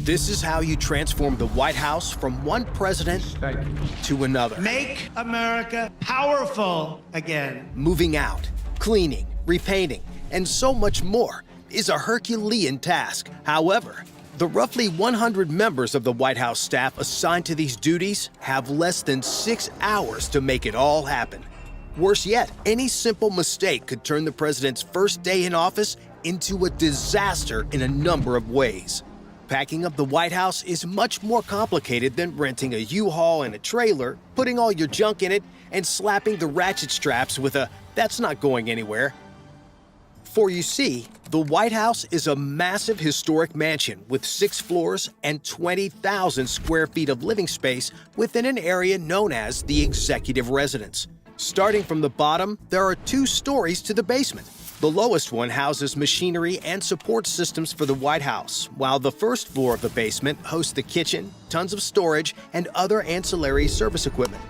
This is how you transform the White House from one president to another. Make America powerful again. Moving out, cleaning, repainting, and so much more is a Herculean task. However, the roughly 100 members of the White House staff assigned to these duties have less than 6 hours to make it all happen. Worse yet, any simple mistake could turn the president's first day in office into a disaster in a number of ways. Packing up the White House is much more complicated than renting a U-Haul and a trailer, putting all your junk in it, and slapping the ratchet straps with a "that's not going anywhere." For you see, the White House is a massive historic mansion with 6 floors and 20,000 square feet of living space within an area known as the executive residence. Starting from the bottom, there are 2 stories to the basement. The lowest one houses machinery and support systems for the White House, while the first floor of the basement hosts the kitchen, tons of storage, and other ancillary service equipment.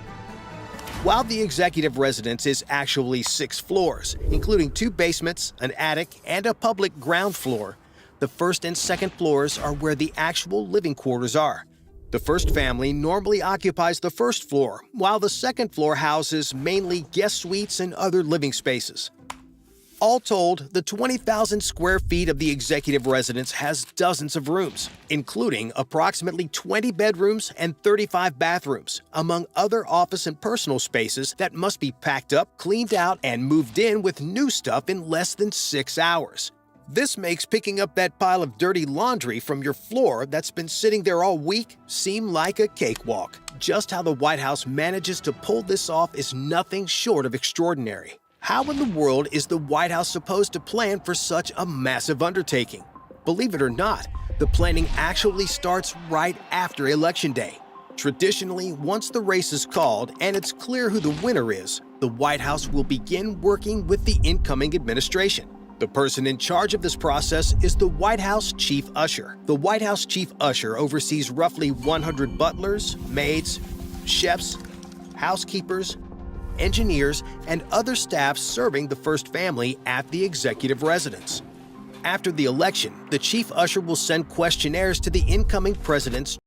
While the executive residence is actually 6 floors, including 2 basements, an attic, and a public ground floor, the first and second floors are where the actual living quarters are. The first family normally occupies the first floor, while the second floor houses mainly guest suites and other living spaces. All told, the 20,000 square feet of the executive residence has dozens of rooms, including approximately 20 bedrooms and 35 bathrooms, among other office and personal spaces that must be packed up, cleaned out, and moved in with new stuff in less than 6 hours. This makes picking up that pile of dirty laundry from your floor that's been sitting there all week seem like a cakewalk. Just how the White House manages to pull this off is nothing short of extraordinary. How in the world is the White House supposed to plan for such a massive undertaking? Believe it or not, the planning actually starts right after Election Day. Traditionally, once the race is called and it's clear who the winner is, the White House will begin working with the incoming administration. The person in charge of this process is the White House Chief Usher. The White House Chief Usher oversees roughly 100 butlers, maids, chefs, housekeepers, engineers, and other staff serving the first family at the executive residence. After the election, the chief usher will send questionnaires to the incoming president's